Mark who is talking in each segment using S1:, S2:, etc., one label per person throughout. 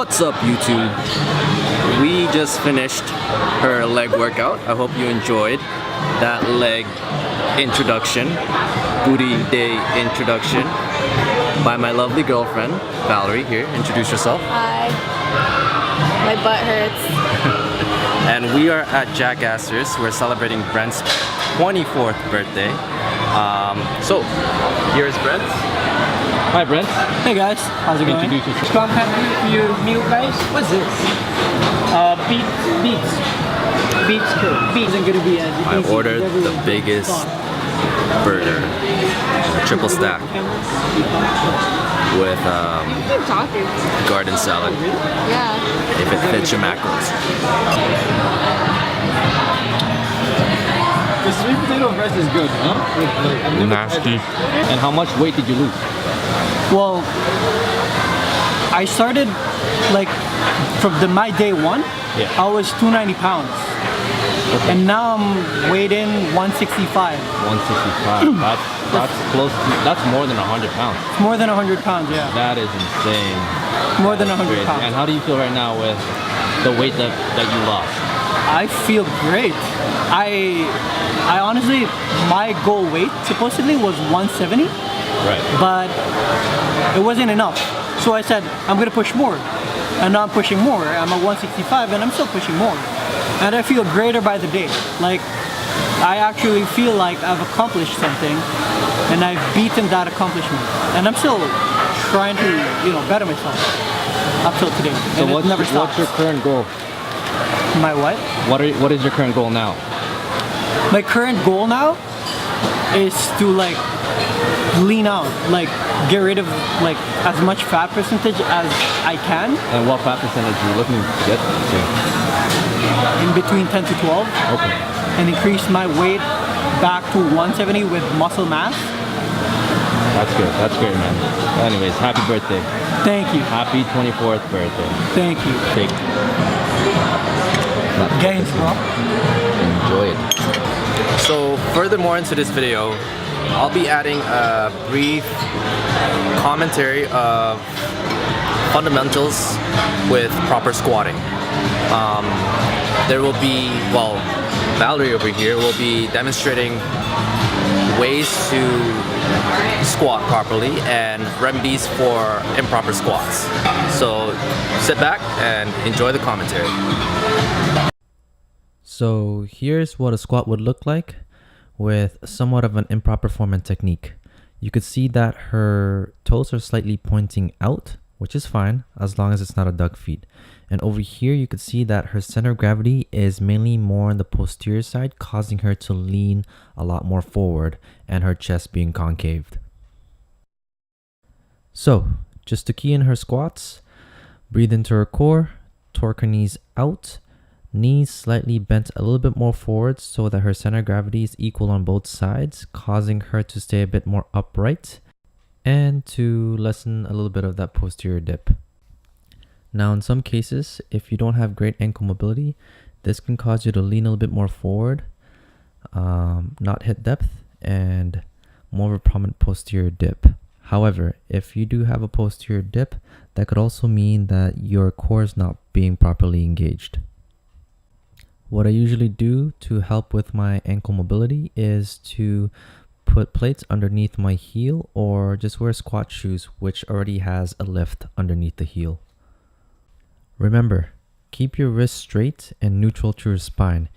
S1: What's up, YouTube? We just finished her leg workout. I hope you enjoyed that leg introduction, booty day introduction by my lovely girlfriend, Valerie. Here, introduce yourself.
S2: Hi. My butt hurts.
S1: And we are at Jackassers. We're celebrating Brent's 24th birthday. So, here's Brent. Hi, Brent.
S3: Hey guys, how's it going?
S1: Introduce yourself.
S3: Strong family for your meal, guys. What's this? Beets. Beets isn't gonna be as
S1: I ordered the biggest burger, triple stack with garden salad.
S2: Yeah.
S1: If it fits your macros.
S3: The sweet potato breast is good, huh?
S1: Nasty.
S4: And how much weight did you lose?
S3: Well, I started like from my day one.
S4: Yeah.
S3: I was 290 pounds, and now I'm weighed in 165.
S4: 165. That's close to, that's more than 100 pounds.
S3: It's more than 100 pounds, yeah.
S4: That is insane.
S3: More than 100
S4: Crazy.
S3: pounds.
S4: And how do you feel right now with the weight that you lost?
S3: I feel great. I honestly, my goal weight supposedly was 170.
S4: Right.
S3: But it wasn't enough. So I said, I'm gonna push more. And now I'm pushing more. I'm at 165 and I'm still pushing more. And I feel greater by the day. Like, I actually feel like I've accomplished something and I've beaten that accomplishment. And I'm still trying to, better myself up till today.
S4: So
S3: And it never
S4: what's
S3: stops.
S4: your current goal?
S3: My what?
S4: What is your current goal now?
S3: My current goal now is to lean out, get rid of as much fat percentage as I can.
S4: And what fat percentage are you looking to get to?
S3: In between 10 to 12.
S4: Okay.
S3: And increase my weight back to 170 with muscle mass.
S4: That's good. That's great, man. Anyways, happy birthday.
S3: Thank you.
S4: Happy 24th birthday.
S3: Thank you.
S4: Take
S3: Gains, bro.
S4: Enjoy it.
S1: So, furthermore into this video, I'll be adding a brief commentary of fundamentals with proper squatting. There will be, Valerie over here will be demonstrating ways to squat properly and remedies for improper squats. So sit back and enjoy the commentary.
S5: So here's what a squat would look like with somewhat of an improper form and technique. You could see that her toes are slightly pointing out, which is fine as long as it's not a duck feet. And over here you could see that her center of gravity is mainly more on the posterior side, causing her to lean a lot more forward and her chest being concaved. So just to key in her squats, breathe into her core, torque her knees out, knees slightly bent a little bit more forward so that her center of gravity is equal on both sides, causing her to stay a bit more upright and to lessen a little bit of that posterior dip. Now in some cases, if you don't have great ankle mobility, this can cause you to lean a little bit more forward, not hit depth, and more of a prominent posterior dip. However, if you do have a posterior dip, that could also mean that your core is not being properly engaged. What I usually do to help with my ankle mobility is to put plates underneath my heel or just wear squat shoes which already has a lift underneath the heel. Remember, keep your wrists straight and neutral to your spine.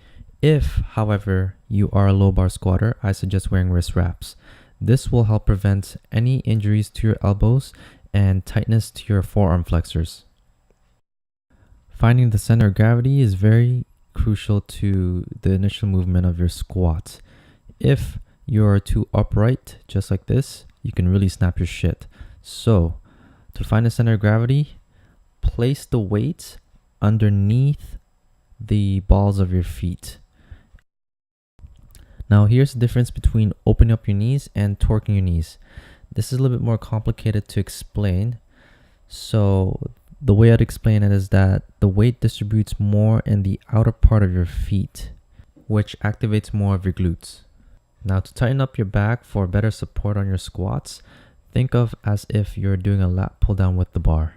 S5: If, however, you are a low bar squatter, I suggest wearing wrist wraps. This will help prevent any injuries to your elbows and tightness to your forearm flexors. Finding the center of gravity is very crucial to the initial movement of your squat. If you're too upright, just like this, you can really snap your shit. So, to find the center of gravity, place the weight underneath the balls of your feet. Now here's the difference between opening up your knees and torquing your knees. This is a little bit more complicated to explain. So the way I'd explain it is that the weight distributes more in the outer part of your feet, which activates more of your glutes. Now to tighten up your back for better support on your squats, think of as if you're doing a lat pull down with the bar.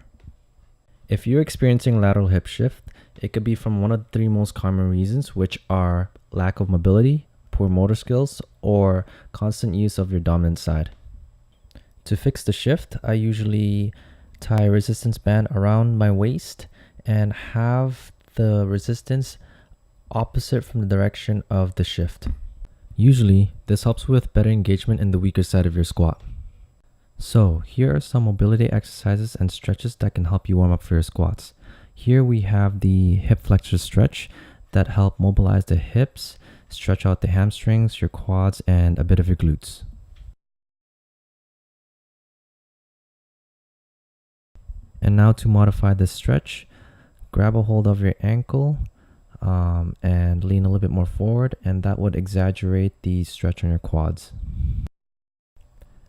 S5: If you're experiencing lateral hip shift, it could be from one of the three most common reasons, which are lack of mobility, poor motor skills, or constant use of your dominant side. To fix the shift, I usually tie a resistance band around my waist and have the resistance opposite from the direction of the shift. Usually, this helps with better engagement in the weaker side of your squat. So, here are some mobility exercises and stretches that can help you warm up for your squats. Here we have the hip flexor stretch that help mobilize the hips, stretch out the hamstrings, your quads, and a bit of your glutes. And now to modify this stretch, grab a hold of your ankle and lean a little bit more forward, and that would exaggerate the stretch on your quads.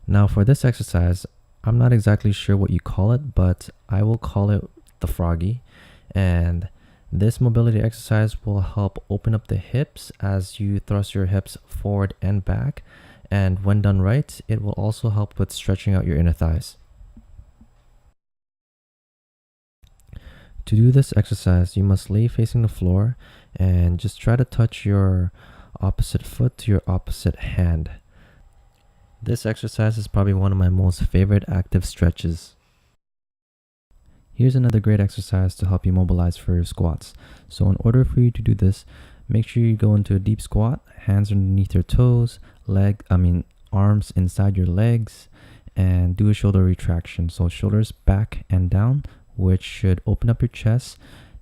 S5: Now for this exercise, I'm not exactly sure what you call it, but I will call it the froggy. And this mobility exercise will help open up the hips as you thrust your hips forward and back. And when done right, it will also help with stretching out your inner thighs. To do this exercise, you must lay facing the floor and just try to touch your opposite foot to your opposite hand. This exercise is probably one of my most favorite active stretches. Here's another great exercise to help you mobilize for your squats. So in order for you to do this, make sure you go into a deep squat, hands underneath your toes, arms inside your legs, and do a shoulder retraction. So shoulders back and down, which should open up your chest,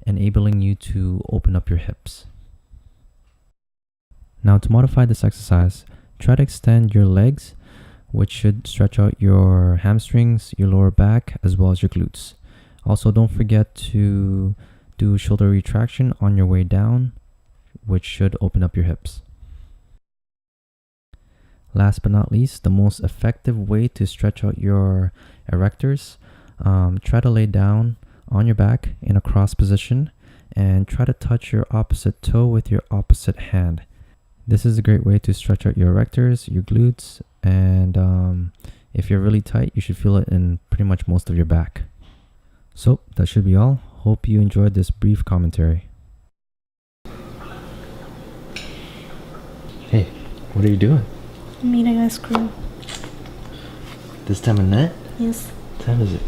S5: enabling you to open up your hips. Now to modify this exercise, try to extend your legs, which should stretch out your hamstrings, your lower back, as well as your glutes. Also, don't forget to do shoulder retraction on your way down, which should open up your hips. Last but not least, the most effective way to stretch out your erectors, try to lay down on your back in a cross position and try to touch your opposite toe with your opposite hand. This is a great way to stretch out your erectors, your glutes, and if you're really tight, you should feel it in pretty much most of your back. So that should be all. Hope you enjoyed this brief commentary. Hey, what are you doing?
S2: I'm eating ice cream.
S5: This time of night?
S2: Yes.
S5: What time is it?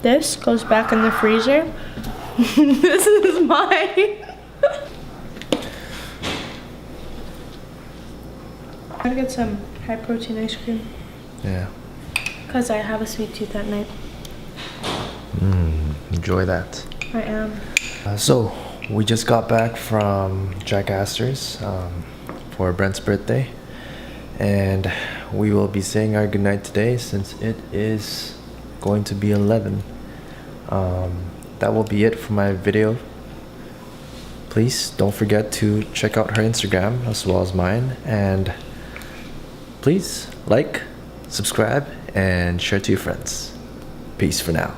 S2: This goes back in the freezer. This is mine. I'm gonna get some high protein ice cream.
S1: Yeah.
S2: Because I have a sweet tooth at night.
S1: Enjoy that.
S2: I am.
S1: So, we just got back from Jack Astor's for Brent's birthday. And we will be saying our goodnight today since it is going to be 11. That will be it for my video. Please don't forget to check out her Instagram as well as mine. And please like, subscribe, and share to your friends. Peace for now.